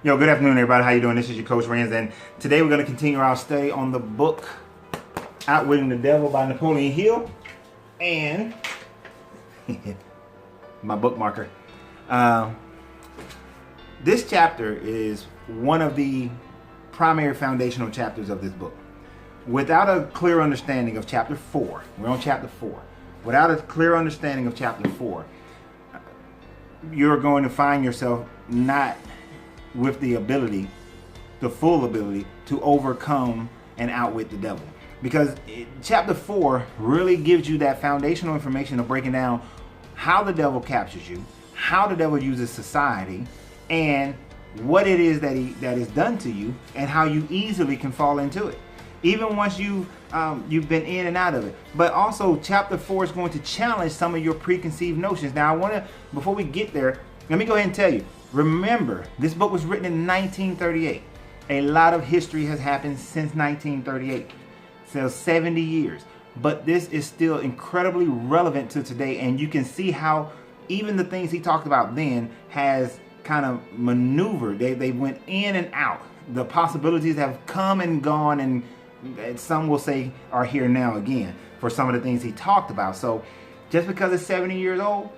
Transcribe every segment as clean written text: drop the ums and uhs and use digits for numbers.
Yo, good afternoon, everybody. How you doing? This is your coach Renz, and today we're going to continue our study on the book Outwitting the Devil by Napoleon Hill, and my bookmarker. This chapter is one of the primary foundational chapters of this book. Without a clear understanding of chapter 4, we're on chapter 4. Without a clear understanding of chapter 4, you're going to find yourself not with the ability, the full ability, to overcome and outwit the devil. Because chapter 4 really gives you that foundational information of breaking down how the devil captures you, how the devil uses society, and what it is that is done to you, and how you easily can fall into it, even once you've been in and out of it. But also, chapter 4 is going to challenge some of your preconceived notions. Now, before we get there, let me go ahead and tell you. Remember, this book was written in 1938. A lot of history has happened since 1938. So 70 years. But this is still incredibly relevant to today, and you can see how even the things he talked about then has kind of maneuvered. They went in and out. The possibilities have come and gone, and some will say are here now again for some of the things he talked about. So just because it's 70 years old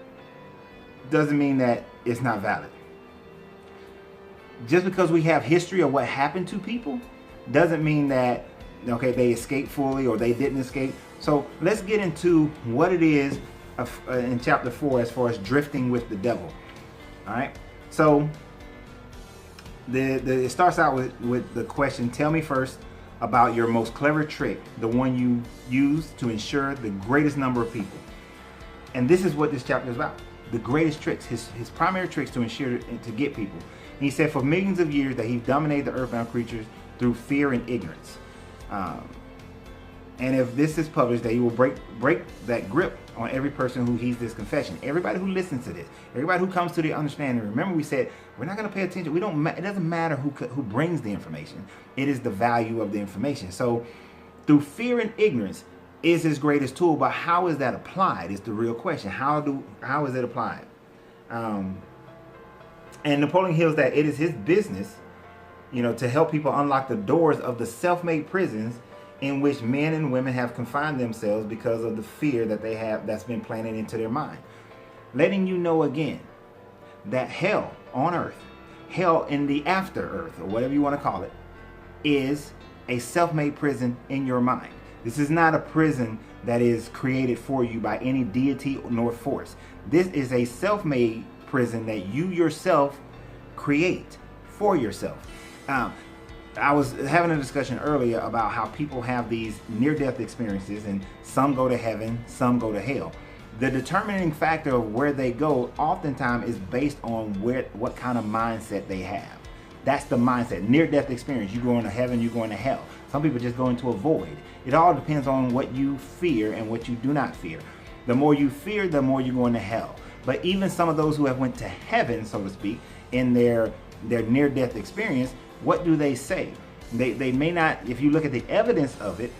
doesn't mean that it's not valid. Just because we have history of what happened to people doesn't mean that, okay, they escaped fully or they didn't escape. So let's get into what it is in chapter 4 as far as drifting with the devil. All right. So it starts out with the question, tell me first about your most clever trick, the one you use to ensure the greatest number of people. And this is what this chapter is about. The greatest tricks, his primary tricks to ensure to get people. And he said for millions of years that he dominated the earthbound creatures through fear and ignorance. And if this is published, that he will break that grip on every person who heeds this confession. Everybody who listens to this, everybody who comes to the understanding. Remember, we said we're not going to pay attention. It doesn't matter who brings the information. It is the value of the information. So through fear and ignorance is his greatest tool, but how is that applied is the real question. How is it applied? And Napoleon Hill that it is his business, to help people unlock the doors of the self-made prisons in which men and women have confined themselves because of the fear that they have that's been planted into their mind. Letting you know again that hell on earth, hell in the after earth, or whatever you want to call it, is a self-made prison in your mind. This is not a prison that is created for you by any deity nor force. This is a self-made prison that you yourself create for yourself. I was having a discussion earlier about how people have these near-death experiences, and some go to heaven, some go to hell. The determining factor of where they go oftentimes is based on what kind of mindset they have. That's the mindset. Near-death experience. You go into heaven, you go into hell. Some people just go into a void. It all depends on what you fear and what you do not fear. The more you fear, the more you go into hell. But even some of those who have went to heaven, so to speak, in their near-death experience, what do they say? They may not, if you look at the evidence of it,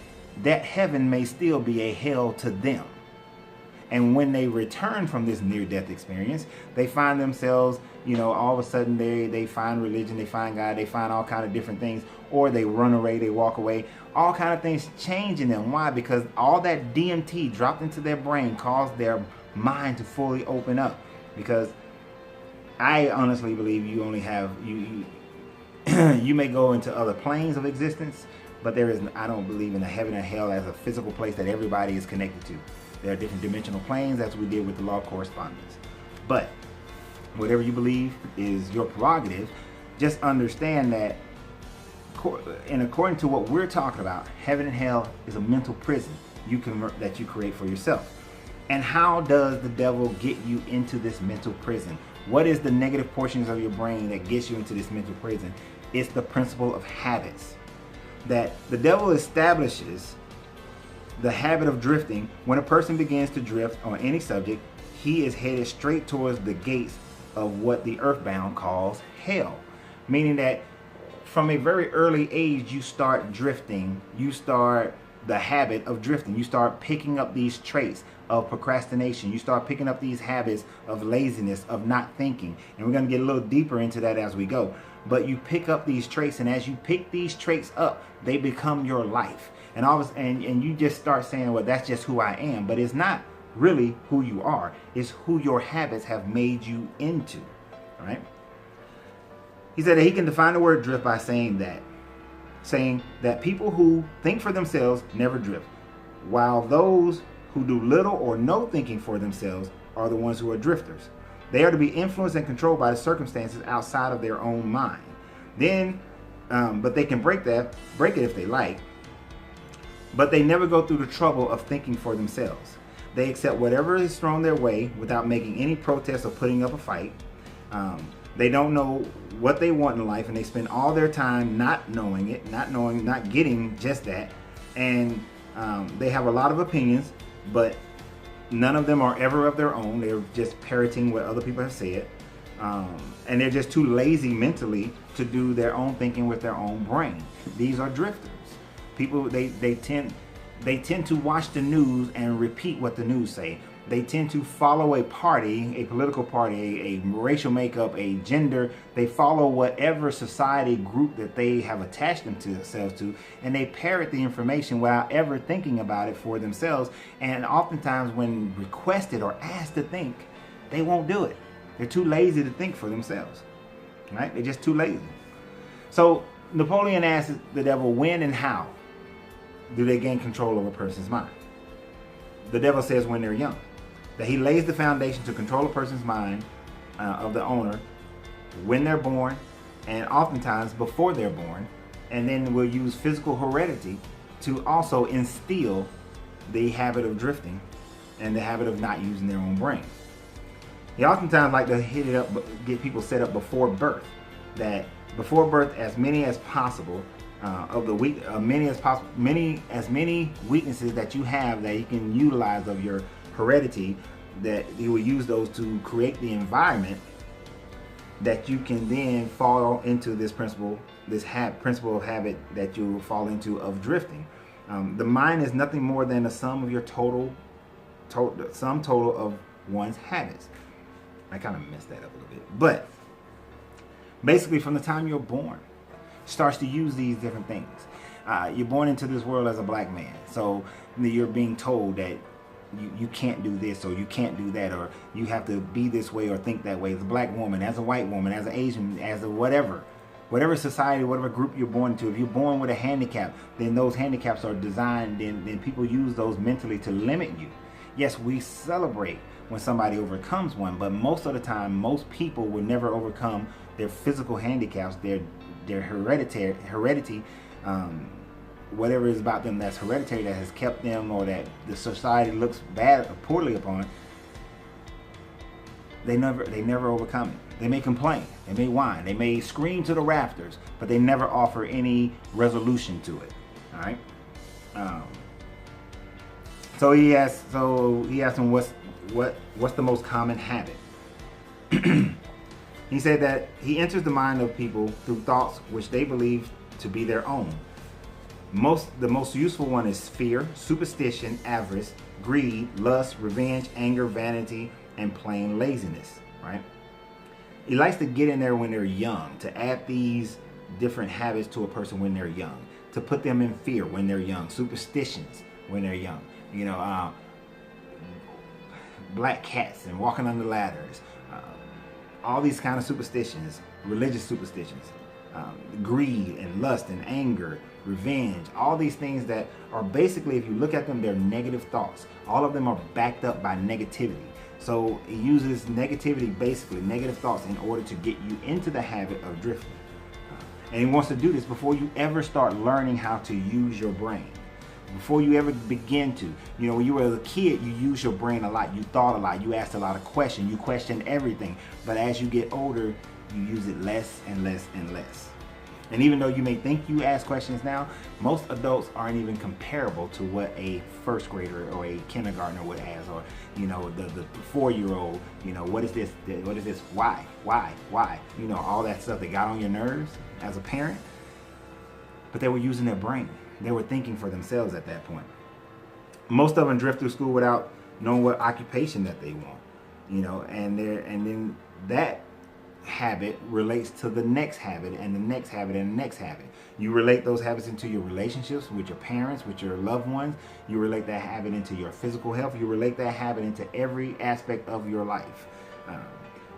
that heaven may still be a hell to them. And when they return from this near-death experience, they find themselves, all of a sudden they find religion, they find God, they find all kind of different things, or they run away, they walk away. All kind of things change in them. Why? Because all that DMT dropped into their brain caused their mind to fully open up. Because I honestly believe you only have, you may go into other planes of existence, but I don't believe in a heaven and hell as a physical place that everybody is connected to. There are different dimensional planes, as we did with the law of correspondence. But whatever you believe is your prerogative. Just understand that, and according to what we're talking about, heaven and hell is a mental prison that you create for yourself. And how does the devil get you into this mental prison? What is the negative portions of your brain that gets you into this mental prison? It's the principle of habits. That the devil establishes the habit of drifting. When a person begins to drift on any subject, he is headed straight towards the gates of what the earthbound calls hell. Meaning that from a very early age, you start drifting, you start the habit of drifting. You start picking up these traits of procrastination. You start picking up these habits of laziness, of not thinking. And we're going to get a little deeper into that as we go. But you pick up these traits, and as you pick these traits up, they become your life. And you just start saying, well, that's just who I am. But it's not really who you are. It's who your habits have made you into. All right? He said that he can define the word drift by saying that people who think for themselves never drift, while those who do little or no thinking for themselves are the ones who are drifters. They are to be influenced and controlled by the circumstances outside of their own mind. But they can break it if they like, but they never go through the trouble of thinking for themselves. They accept whatever is thrown their way without making any protest or putting up a fight. They don't know what they want in life, and they spend all their time not knowing it, not getting just that. And they have a lot of opinions, but none of them are ever of their own. They're just parroting what other people have said. And they're just too lazy mentally to do their own thinking with their own brain. These are drifters. People, they tend to watch the news and repeat what the news say. They tend to follow a party, a political party, a racial makeup, a gender. They follow whatever society group that they have attached themselves to, and they parrot the information without ever thinking about it for themselves. And oftentimes when requested or asked to think, they won't do it. They're too lazy to think for themselves, right? They're just too lazy. So Napoleon asked the devil, when and how do they gain control over a person's mind? The devil says when they're young. That he lays the foundation to control a person's mind of the owner when they're born, and oftentimes before they're born, and then will use physical heredity to also instill the habit of drifting and the habit of not using their own brain. He oftentimes like to hit it up, get people set up before birth. That before birth, as many as possible of the weak, many weaknesses that you have that you can utilize of your heredity, that you will use those to create the environment that you can then fall into this principle of habit that you will fall into of drifting. The mind is nothing more than the sum of your sum total of one's habits. I kind of messed that up a little bit, but basically from the time you're born, starts to use these different things. You're born into this world as a black man, so you're being told that you can't do this or you can't do that, or you have to be this way or think that way. As a black woman, as a white woman, as an Asian, as a whatever society, whatever group you're born into. If you're born with a handicap, then those handicaps are designed, then people use those mentally to limit you. Yes, we celebrate when somebody overcomes one, but most of the time, most people will never overcome their physical handicaps, their heredity, whatever is about them that's hereditary, that has kept them, or that the society looks bad or poorly upon. They never overcome it. They may complain, they may whine, they may scream to the rafters, but they never offer any resolution to it. All right. So he asked him what's the most common habit. He said that he enters the mind of people through thoughts which they believe to be their own. The most useful one is fear, superstition, avarice, greed, lust, revenge, anger, vanity, and plain laziness, right? He likes to get in there when they're young, to add these different habits to a person when they're young, to put them in fear when they're young, superstitions when they're young, black cats and walking under ladders, all these kind of superstitions, religious superstitions, greed and lust and anger, revenge, all these things that are basically, if you look at them, they're negative thoughts. All of them are backed up by negativity. So he uses negativity, basically negative thoughts, in order to get you into the habit of drifting. And he wants to do this before you ever start learning how to use your brain. Before you ever begin to, when you were a kid, you used your brain a lot. You thought a lot. You asked a lot of questions. You questioned everything. But as you get older, you use it less and less and less. And even though you may think you ask questions now, most adults aren't even comparable to what a first grader or a kindergartner would ask, or the 4-year-old. What is this? What is this? Why? All that stuff that got on your nerves as a parent. But they were using their brain. They were thinking for themselves at that point. Most of them drift through school without knowing what occupation that they want, and then that habit relates to the next habit and the next habit and the next habit. You relate those habits into your relationships with your parents, with your loved ones. You relate that habit into your physical health. You relate that habit into every aspect of your life.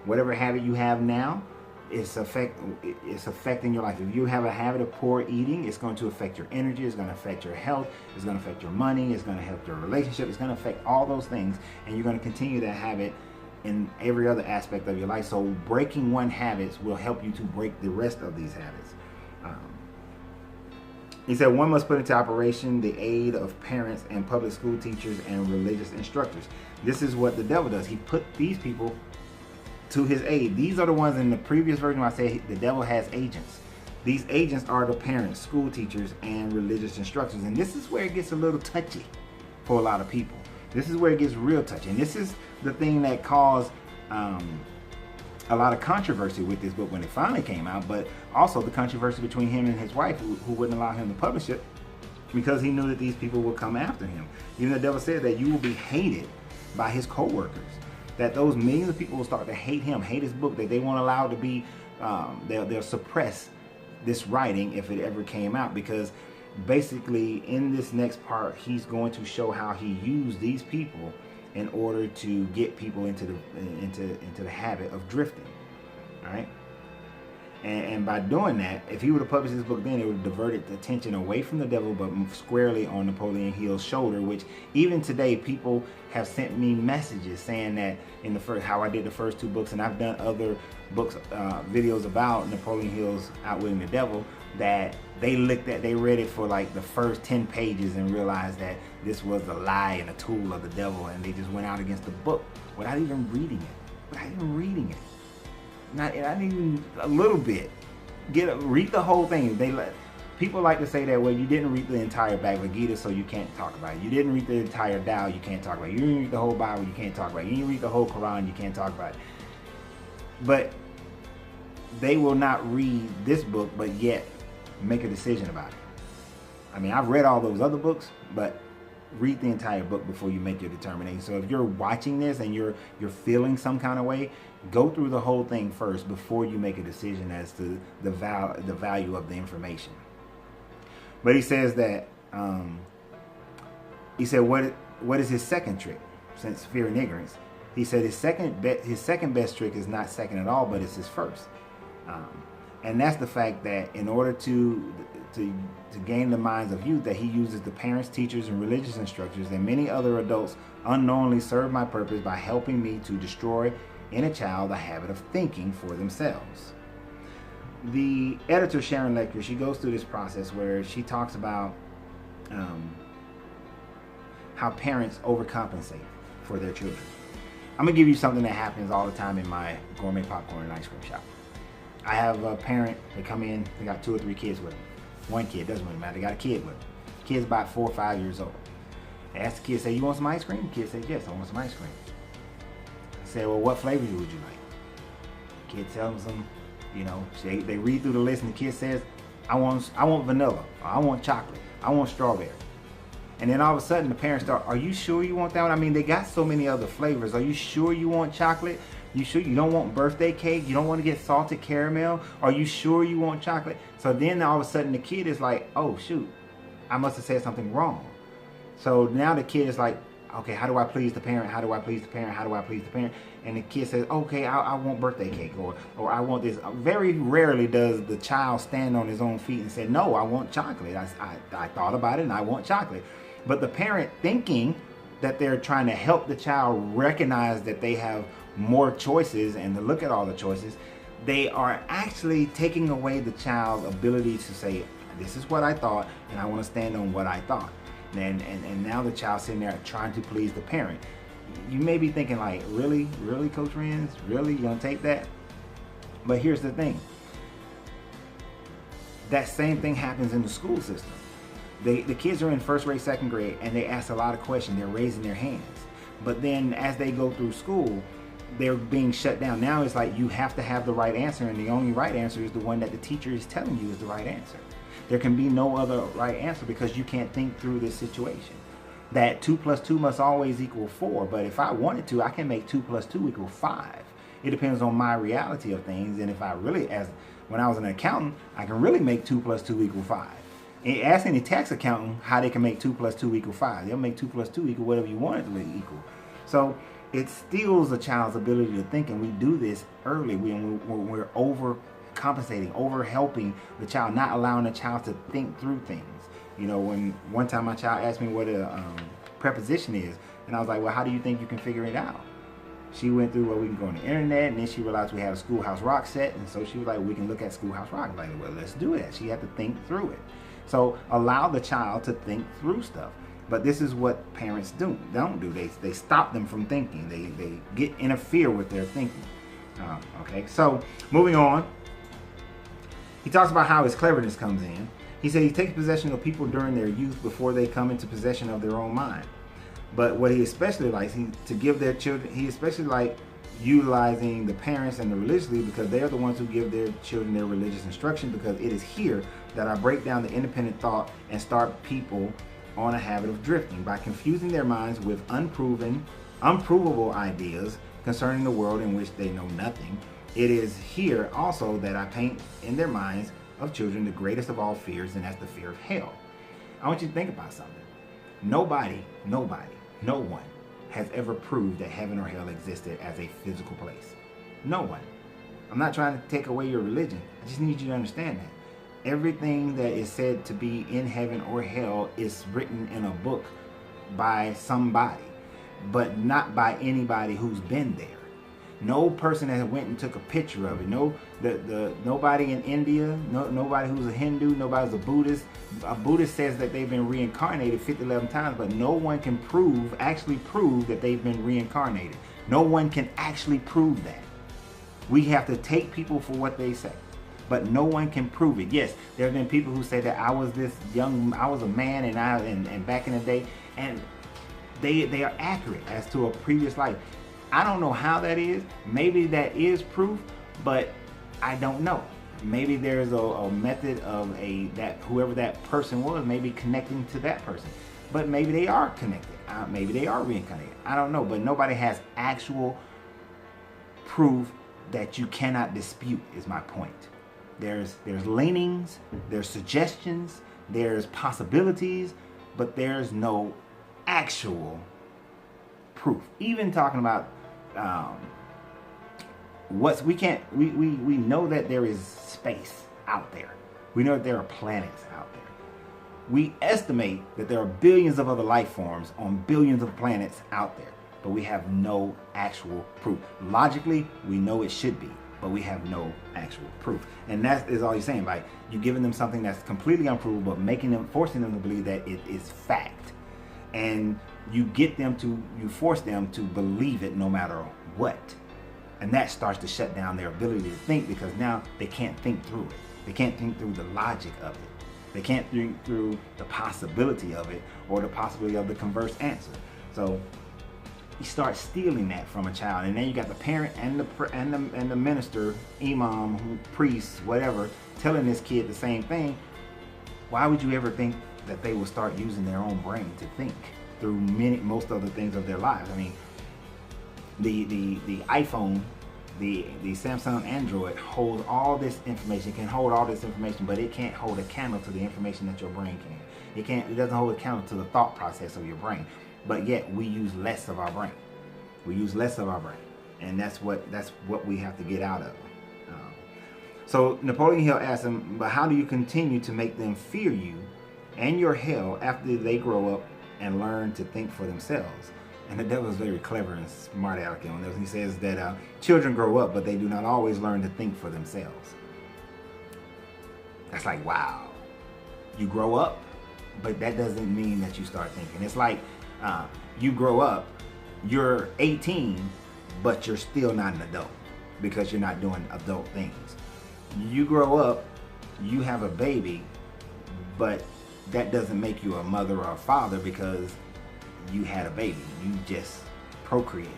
Whatever habit you have now, it's affecting your life. If you have a habit of poor eating, it's going to affect your energy, it's going to affect your health, it's going to affect your money, it's going to help your relationship, it's going to affect all those things, and you're going to continue that habit in every other aspect of your life. So breaking one habit will help you to break the rest of these habits. He said one must put into operation the aid of parents and public school teachers and religious instructors. This is what the devil does. He put these people to his aid. These are the ones in the previous version where I say the devil has agents. These agents are the parents, school teachers, and religious instructors. And this is where it gets a little touchy for a lot of people. This is where it gets real touchy. And this is the thing that caused a lot of controversy with this book when it finally came out, but also the controversy between him and his wife who wouldn't allow him to publish it because he knew that these people would come after him. Even the devil said that you will be hated by his co-workers, that those millions of people will start to hate him, hate his book, that they won't allow to be, they'll suppress this writing if it ever came out, because basically in this next part he's going to show how he used these people in order to get people into the habit of drifting. All right, and by doing that, if he would have published this book then, it would have diverted the attention away from the devil, but squarely on Napoleon Hill's shoulder. Which even today, people have sent me messages saying that in the first, how I did the first two books, and I've done other books, videos about Napoleon Hill's Outwitting the Devil, that they read it for like the first 10 pages and realized that this was a lie and a tool of the devil, and they just went out against the book without even reading it. Not even a little bit. Read the whole thing. People like to say that, well, you didn't read the entire Bhagavad Gita, so you can't talk about it. You didn't read the entire Tao, you can't talk about it. You didn't read the whole Bible, you can't talk about it. You didn't read the whole Quran, you can't talk about it. But they will not read this book, but yet make a decision about it. I mean, I've read all those other books, but read the entire book before you make your determination. So if you're watching this and you're feeling some kind of way, go through the whole thing first before you make a decision as to the value of the information. But he says that what is his second trick, since fear and ignorance? He said his second best trick is not second at all, but it's his first. And that's the fact that in order to gain the minds of youth, that he uses the parents, teachers, and religious instructors and many other adults unknowingly serve my purpose by helping me to destroy in a child the habit of thinking for themselves. The editor, Sharon Lecter, she goes through this process where she talks about how parents overcompensate for their children. I'm going to give you something that happens all the time in my gourmet popcorn and ice cream shop. I have a parent, they come in, they got 2 or 3 kids with them. One kid, doesn't really matter, they got a kid with them. The kid's about 4 or 5 years old. They ask the kid, say, you want some ice cream? The kid says, yes, I want some ice cream. I say, well, what flavors would you like? The kid tells them, they read through the list, and the kid says, I want vanilla, or I want chocolate, I want strawberry. And then all of a sudden the parents start, are you sure you want that one? I mean, they got so many other flavors. Are you sure you want chocolate? You sure you don't want birthday cake? You don't want to get salted caramel? Are you sure you want chocolate? So then all of a sudden the kid is like, oh shoot, I must have said something wrong. So now the kid is like, okay, how do I please the parent? How do I please the parent? How do I please the parent? And the kid says, okay, I want birthday cake, or I want this. Very rarely does the child stand on his own feet and say, no, I want chocolate. I thought about it and I want chocolate. But the parent, thinking that they're trying to help the child recognize that they have more choices and to look at all the choices, they are actually taking away the child's ability to say, this is what I thought and I want to stand on what I thought. And now the child's sitting there trying to please the parent. You may be thinking like, really, Coach Renz? Really? You gonna take that? But here's the thing. That same thing happens in the school system. The kids are in first grade, second grade, and they ask a lot of questions. They're raising their hands. But then as they go through school, they're being shut down. Now it's like you have to have the right answer, and the only right answer is the one that the teacher is telling you is the right answer. There can be no other right answer because you can't think through this situation. That 2 plus 2 must always equal 4, but if I wanted to, I can make 2 plus 2 equal 5. It depends on my reality of things, and if I really, when I was an accountant, I can really make 2 plus 2 equal 5. And ask any tax accountant how they can make 2 plus 2 equal 5. They'll make 2 plus 2 equal whatever you want it to equal. So it steals a child's ability to think, and we do this early. We're overcompensating, over helping the child, not allowing the child to think through things. You know, when one time my child asked me what a preposition is, and I was like, well, how do you think you can figure it out? She went through, well, we can go on the internet, and then she realized we had a Schoolhouse Rock set, and so she was like, we can look at Schoolhouse Rock. I'm like, well, let's do it. She had to think through it. So allow the child to think through stuff. But this is what parents don't do. They stop them from thinking. They interfere with their thinking. Okay, so moving on. He talks about how his cleverness comes in. He said he takes possession of people during their youth before they come into possession of their own mind. But what he especially likes, to give their children, he especially likes utilizing the parents and the religious leaders because they're the ones who give their children their religious instruction, because it is here that I break down the independent thought and start people on a habit of drifting by confusing their minds with unprovable ideas concerning the world in which they know nothing. It is here also that I paint in their minds of children the greatest of all fears, and that's the fear of hell. I want you to think about something. Nobody, no one has ever proved that heaven or hell existed as a physical place. No one. I'm not trying to take away your religion. I just need you to understand that. Everything that is said to be in heaven or hell is written in a book by somebody, but not by anybody who's been there. No person that went and took a picture of it. Nobody in India, nobody who's a Hindu, nobody's a Buddhist. A Buddhist says that they've been reincarnated 11 times, but no one can actually prove that they've been reincarnated. No one can actually prove that. We have to take people for what they say, but no one can prove it. Yes, there have been people who say that I was a man and back in the day, and they are accurate as to a previous life. I don't know how that is. Maybe that is proof, but I don't know. Maybe there's a method of that whoever that person was, maybe connecting to that person. But maybe they are connected. Maybe they are reincarnated. I don't know. But nobody has actual proof that you cannot dispute, is my point. There's leanings, there's suggestions, there's possibilities, but there's no actual proof. Even talking about we know that there is space out there. We know that there are planets out there. We estimate that there are billions of other life forms on billions of planets out there, but we have no actual proof. Logically, we know it should be, but we have no actual proof. And that is all he's saying. Like, you're giving them something that's completely unprovable, but forcing them to believe that it is fact. And you force them to believe it no matter what. And that starts to shut down their ability to think, because now they can't think through it. They can't think through the logic of it. They can't think through the possibility of it, or the possibility of the converse answer. So you start stealing that from a child, and then you got the parent and the minister, imam, priest, whatever, telling this kid the same thing. Why would you ever think that they will start using their own brain to think through most other things of their lives? I mean, the iPhone, the Samsung Android holds all this information. It can hold all this information, but it can't hold a candle to the information that your brain can. It doesn't hold a candle to the thought process of your brain. But yet we use less of our brain. We use less of our brain, and that's what we have to get out of. So Napoleon Hill asked him, but how do you continue to make them fear you and your hell after they grow up and learn to think for themselves? And the devil is very clever and smart aleck on this. He says that children grow up, but they do not always learn to think for themselves. That's like, wow. You grow up, but that doesn't mean that you start thinking. It's like you grow up, you're 18, but you're still not an adult because you're not doing adult things. You grow up, you have a baby, but that doesn't make you a mother or a father because you had a baby. You just procreated.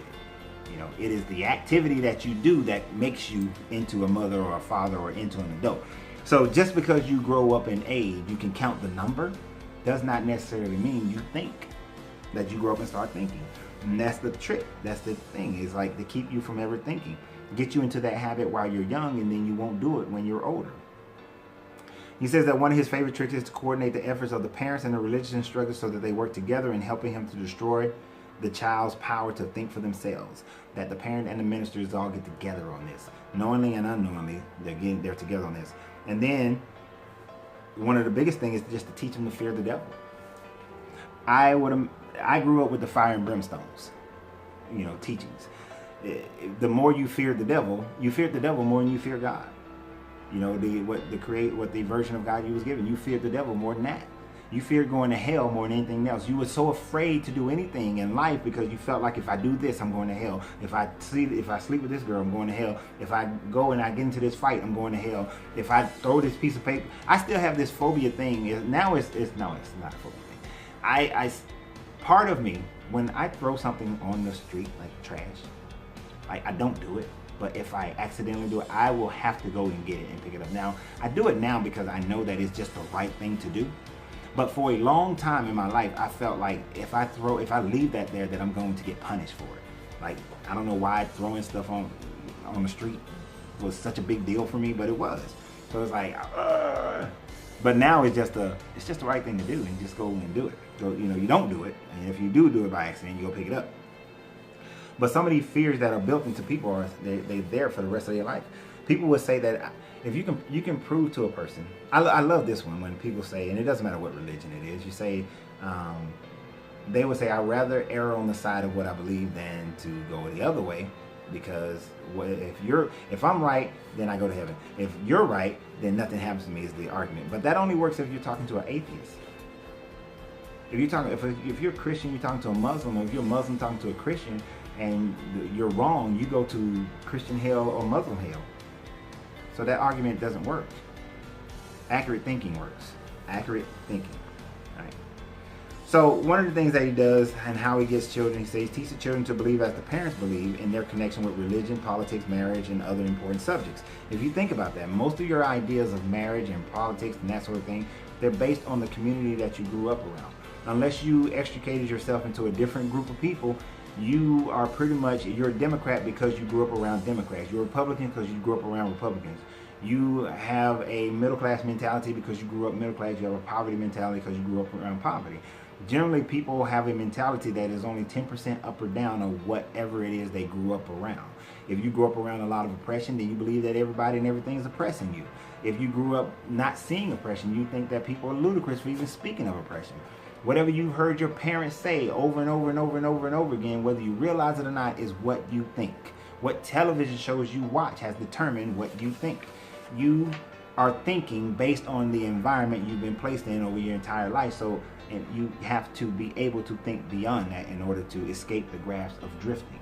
You know, it is the activity that you do that makes you into a mother or a father or into an adult. So just because you grow up in age, you can count the number, does not necessarily mean you think that you grow up and start thinking. And that's the trick. That's the thing. It's like to keep you from ever thinking. Get you into that habit while you're young, and then you won't do it when you're older. He says that one of his favorite tricks is to coordinate the efforts of the parents and the religious instructors so that they work together in helping him to destroy the child's power to think for themselves. That the parent and the ministers all get together on this. Knowingly and unknowingly, they're together on this. And then one of the biggest things is just to teach them to fear the devil. I grew up with the fire and brimstones, teachings. The more you fear the devil more than you fear God. What the version of God you was given, you feared the devil more than that. You feared going to hell more than anything else. You were so afraid to do anything in life because you felt like if I do this, I'm going to hell. If I sleep with this girl, I'm going to hell. If I go and I get into this fight, I'm going to hell. If I throw this piece of paper, I still have this phobia thing. Now it's not a phobia thing. Part of me, when I throw something on the street like trash, I don't do it. But if I accidentally do it, I will have to go and get it and pick it up. Now, I do it now because I know that it's just the right thing to do. But for a long time in my life, I felt like if I leave that there, that I'm going to get punished for it. Like, I don't know why throwing stuff on the street was such a big deal for me, but it was. So it's like, but now it's just the right thing to do, and just go and do it. So, you don't do it, and if you do it by accident, you go pick it up. But some of these fears that are built into people they're there for the rest of their life. People would say that if you can prove to a person. I love this one when people say, and it doesn't matter what religion it is. You say, they would say, I'd rather err on the side of what I believe than to go the other way, because if I'm right, then I go to heaven. If you're right, then nothing happens to me is the argument. But that only works if you're talking to an atheist. If you're a Christian, you're talking to a Muslim, or if you're a Muslim talking to a Christian, and you're wrong, you go to Christian hell or Muslim hell. So that argument doesn't work. Accurate thinking works. Accurate thinking. Right. So one of the things that he does and how he gets children, he says, teach the children to believe as the parents believe in their connection with religion, politics, marriage, and other important subjects. If you think about that, most of your ideas of marriage and politics and that sort of thing, they're based on the community that you grew up around. Unless you extricated yourself into a different group of people, you are you're a Democrat because you grew up around Democrats. You're a Republican because you grew up around Republicans. You have a middle class mentality because you grew up middle class. You have a poverty mentality because you grew up around poverty. Generally, people have a mentality that is only 10% up or down of whatever it is they grew up around. If you grew up around a lot of oppression, then you believe that everybody and everything is oppressing you. If you grew up not seeing oppression, you think that people are ludicrous for even speaking of oppression. Whatever you've heard your parents say over and over and over and over and over again, whether you realize it or not, is what you think. What television shows you watch has determined what you think. You are thinking based on the environment you've been placed in over your entire life. So you have to be able to think beyond that in order to escape the grasp of drifting.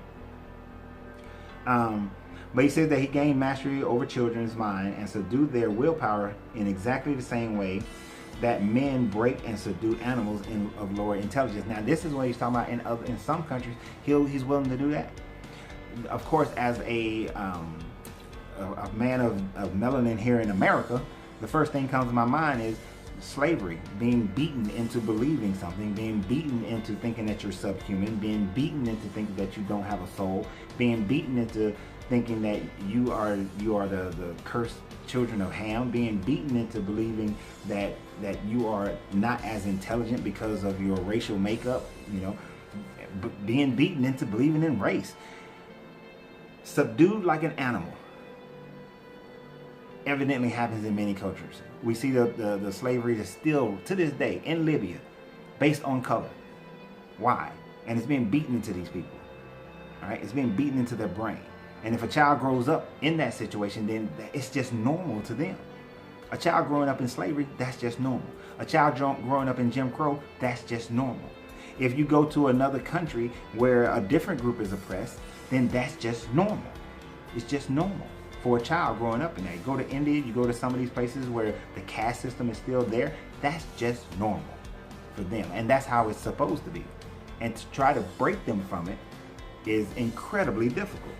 But he said that he gained mastery over children's mind and subdued their willpower in exactly the same way that men break and subdue animals of lower intelligence. Now, this is what he's talking about. In some countries, he's willing to do that. Of course, as a man of melanin here in America, the first thing comes to my mind is slavery, being beaten into believing something, being beaten into thinking that you're subhuman, being beaten into thinking that you don't have a soul, being beaten into thinking that you are the cursed children of Ham, being beaten into believing that you are not as intelligent because of your racial makeup, being beaten into believing in race. Subdued like an animal evidently happens in many cultures. We see the slavery is still, to this day, in Libya, based on color. Why? And it's being beaten into these people. All right? It's being beaten into their brain. And if a child grows up in that situation, then it's just normal to them. A child growing up in slavery, that's just normal. A child growing up in Jim Crow, that's just normal. If you go to another country where a different group is oppressed, then that's just normal. It's just normal for a child growing up in that. You go to India, you go to some of these places where the caste system is still there, that's just normal for them. And that's how it's supposed to be. And to try to break them from it is incredibly difficult.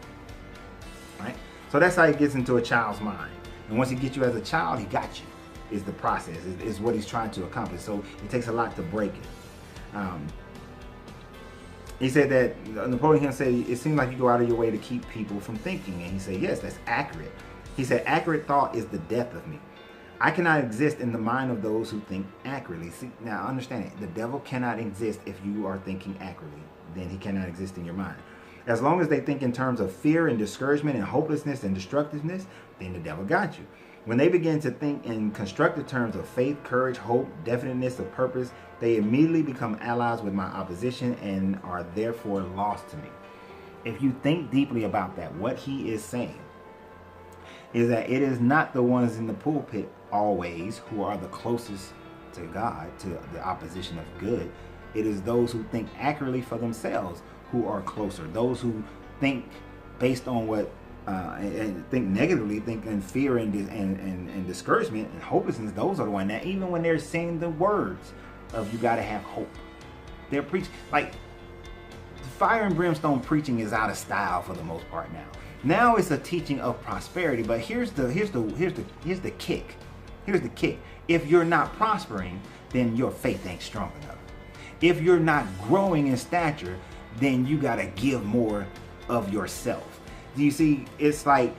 Right? So that's how it gets into a child's mind. And once he gets you as a child, he got you. Is the process, is what he's trying to accomplish. So it takes a lot to break it. He said that Napoleon said it seems like you go out of your way to keep people from thinking. And he said, yes, that's accurate. He said, accurate thought is the death of me. I cannot exist in the mind of those who think accurately. See, now understand it. The devil cannot exist if you are thinking accurately. Then he cannot exist in your mind. As long as they think in terms of fear and discouragement and hopelessness and destructiveness, then the devil got you. When they begin to think in constructive terms of faith, courage, hope, definiteness of purpose, they immediately become allies with my opposition and are therefore lost to me. If you think deeply about that, what he is saying is that it is not the ones in the pulpit always who are the closest to God, to the opposition of good. It is those who think accurately for themselves who are closer. Those who think based on what and think negatively, think in fear and discouragement and hopelessness, those are the ones that even when they're saying the words of you got to have hope, they're preaching like fire and brimstone preaching is out of style for the most part now. Now it's a teaching of prosperity, but here's the kick. Here's the kick. If you're not prospering, then your faith ain't strong enough. If you're not growing in stature, then you got to give more of yourself. Do you see? It's like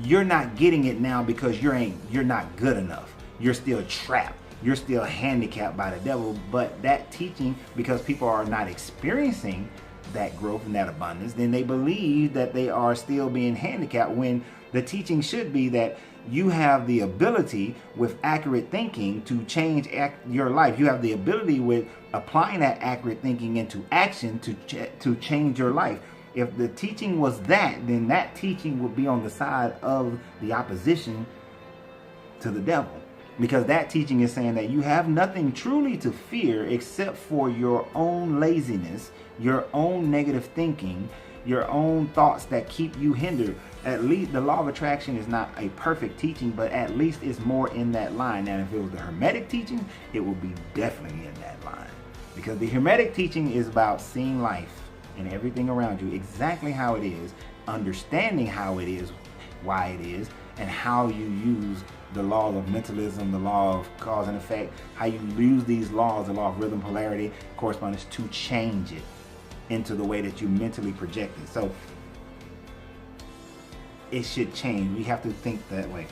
you're not getting it now because you're not good enough. You're still trapped. You're still handicapped by the devil. But that teaching, because people are not experiencing that growth and that abundance, then they believe that they are still being handicapped, when the teaching should be that you have the ability with accurate thinking to change your life. You have the ability with applying that accurate thinking into action to change your life. If the teaching was that, then that teaching would be on the side of the opposition to the devil. Because that teaching is saying that you have nothing truly to fear except for your own laziness, your own negative thinking, your own thoughts that keep you hindered. At least the law of attraction is not a perfect teaching, but at least it's more in that line. Now, if it was the Hermetic teaching, it would be definitely in that line. Because the Hermetic teaching is about seeing life and everything around you exactly how it is, understanding how it is, why it is, and how you use the law of mentalism, the law of cause and effect, how you use these laws, the law of rhythm, polarity, correspondence, to change it into the way that you mentally project it. So it should change. We have to think that way.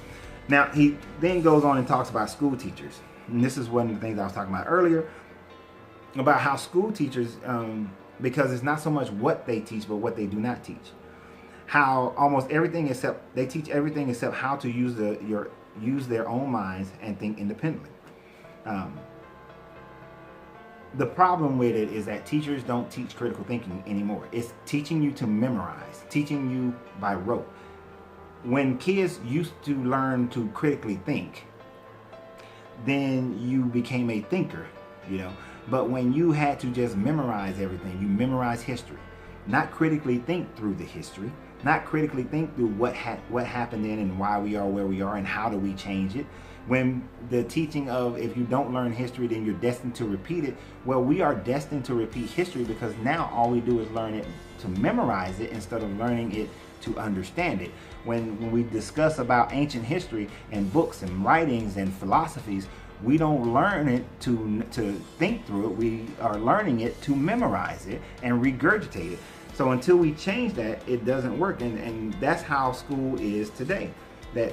Now, he then goes on and talks about school teachers. And this is one of the things I was talking about earlier, about how school teachers, because it's not so much what they teach, but what they do not teach. How almost everything except, they teach everything except how to use their own minds and think independently. The problem with it is that teachers don't teach critical thinking anymore. It's teaching you to memorize, teaching you by rote. When kids used to learn to critically think, then you became a thinker, you know. But when you had to just memorize everything, you memorize history, not critically think through the history, not critically think through what happened then and why we are where we are and how do we change it. When the teaching of if you don't learn history, then you're destined to repeat it. Well, we are destined to repeat history because now all we do is learn it to memorize it instead of learning it to understand it. When we discuss about ancient history and books and writings and philosophies, we don't learn it to think through it. We are learning it to memorize it and regurgitate it. So until we change that, it doesn't work. And that's how school is today. That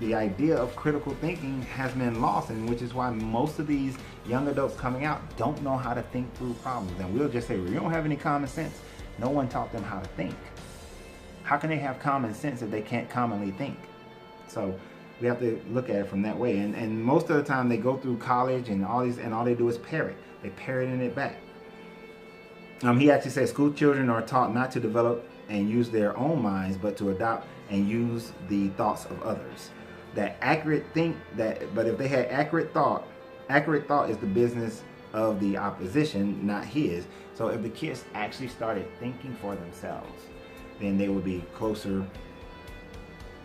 the idea of critical thinking has been lost, and which is why most of these young adults coming out don't know how to think through problems. And we'll just say, well, you don't have any common sense. No one taught them how to think. How can they have common sense if they can't commonly think? So we have to look at it from that way. And most of the time they go through college and all they do is parrot. They parroting it back. He actually says school children are taught not to develop and use their own minds, but to adopt and use the thoughts of others. But if they had accurate thought is the business of the opposition, not his. So if the kids actually started thinking for themselves, then they would be closer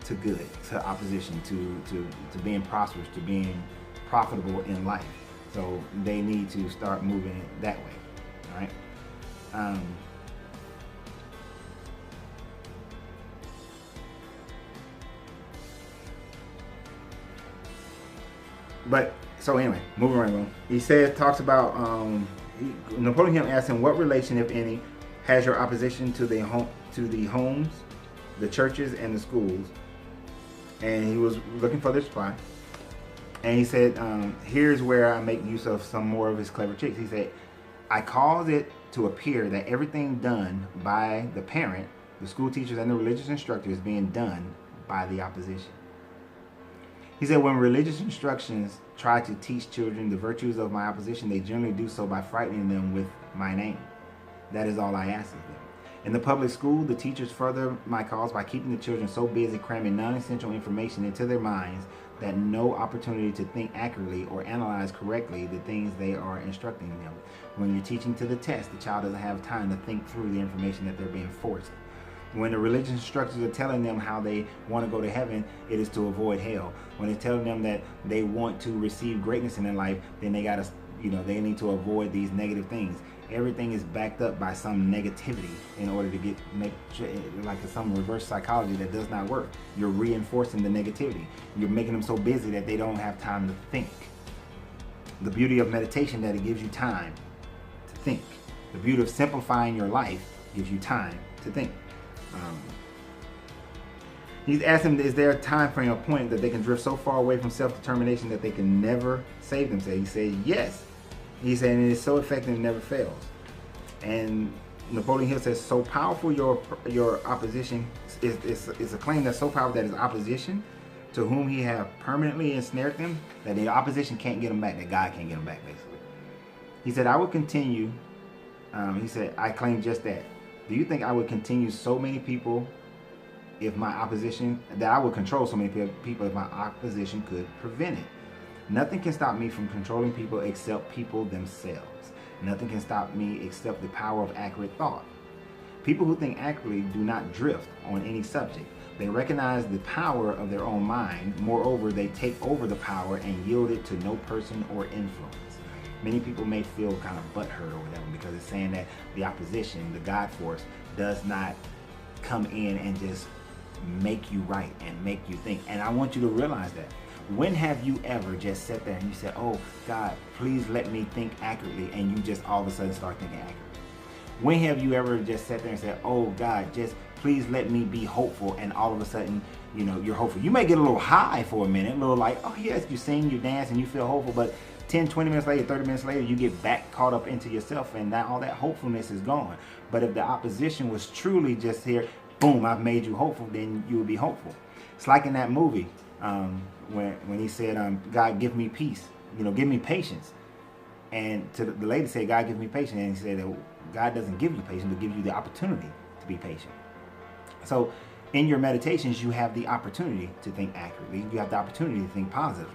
to good, to opposition, to being prosperous, to being profitable in life. So they need to start moving that way. All right. But so anyway, moving right along. He says, talks about Napoleon Hill asked him, what relation, if any, has your opposition to the homes, the churches, and the schools? And he was looking for the reply. And he said, here's where I make use of some more of his clever tricks. He said, I cause it to appear that everything done by the parent, the school teachers, and the religious instructor is being done by the opposition. He said, when religious instructions try to teach children the virtues of my opposition, they generally do so by frightening them with my name. That is all I ask of them. In the public school, the teachers further my cause by keeping the children so busy cramming non-essential information into their minds that no opportunity to think accurately or analyze correctly the things they are instructing them. When you're teaching to the test, the child doesn't have time to think through the information that they're being forced. When the religious instructors are telling them how they want to go to heaven, it is to avoid hell. When they're telling them that they want to receive greatness in their life, then they gotta, they need to avoid these negative things. Everything is backed up by some negativity in order to make like some reverse psychology that does not work. You're reinforcing the negativity. You're making them so busy that they don't have time to think. The beauty of meditation, that it gives you time to think. The beauty of simplifying your life gives you time to think. He's asked him, is there a time frame or point that they can drift so far away from self-determination that they can never save themselves? He said, yes. He said, and it's so effective it never fails. And Napoleon Hill says, so powerful your opposition is a claim that's so powerful that his opposition, to whom he have permanently ensnared them, that the opposition can't get them back, that God can't get them back, basically. He said, I will continue. He said, I claim just that. Do you think I would continue so many people if my opposition, that I would control so many people if my opposition could prevent it? Nothing can stop me from controlling people except people themselves. Nothing can stop me except the power of accurate thought. People who think accurately do not drift on any subject. They recognize the power of their own mind. Moreover, they take over the power and yield it to no person or influence. Many people may feel kind of butthurt or whatever because it's saying that the opposition, the God force, does not come in and just make you right and make you think. And I want you to realize that. When have you ever just sat there and you said, oh God, please let me think accurately, and you just all of a sudden start thinking accurately? When have you ever just sat there and said, oh God, just please let me be hopeful, and all of a sudden, you're hopeful? You may get a little high for a minute, a little like, oh yes, you sing, you dance, and you feel hopeful, but 10, 20 minutes later, 30 minutes later, you get back caught up into yourself, and now all that hopefulness is gone. But if the opposition was truly just here, boom, I've made you hopeful, then you would be hopeful. It's like in that movie, when he said, God, give me peace, give me patience. And to the lady said, God, give me patience. And he said, God doesn't give you patience, but gives you the opportunity to be patient. So in your meditations, you have the opportunity to think accurately. You have the opportunity to think positively.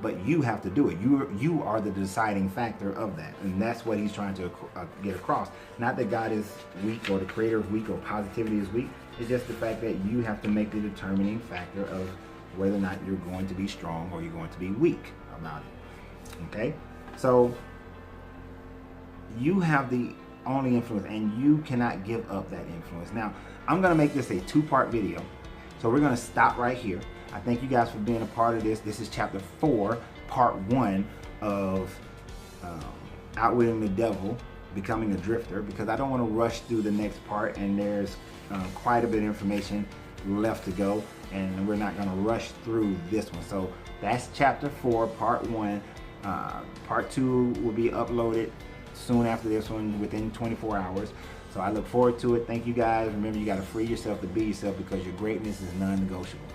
But you have to do it. You are the deciding factor of that. And that's what he's trying to get across. Not that God is weak or the creator is weak or positivity is weak. It's just the fact that you have to make the determining factor of whether or not you're going to be strong or you're going to be weak about it. Okay? So you have the only influence, and you cannot give up that influence. Now, I'm going to make this a 2-part video. So we're going to stop right here. I thank you guys for being a part of this. This is chapter 4, part 1 of Outwitting the Devil, Becoming a Drifter, because I don't want to rush through the next part, and there's quite a bit of information left to go, and we're not going to rush through this one. So that's chapter 4, part 1. Part 2 will be uploaded soon after this one, within 24 hours. So I look forward to it. Thank you guys. Remember, you got to free yourself to be yourself, because your greatness is non-negotiable.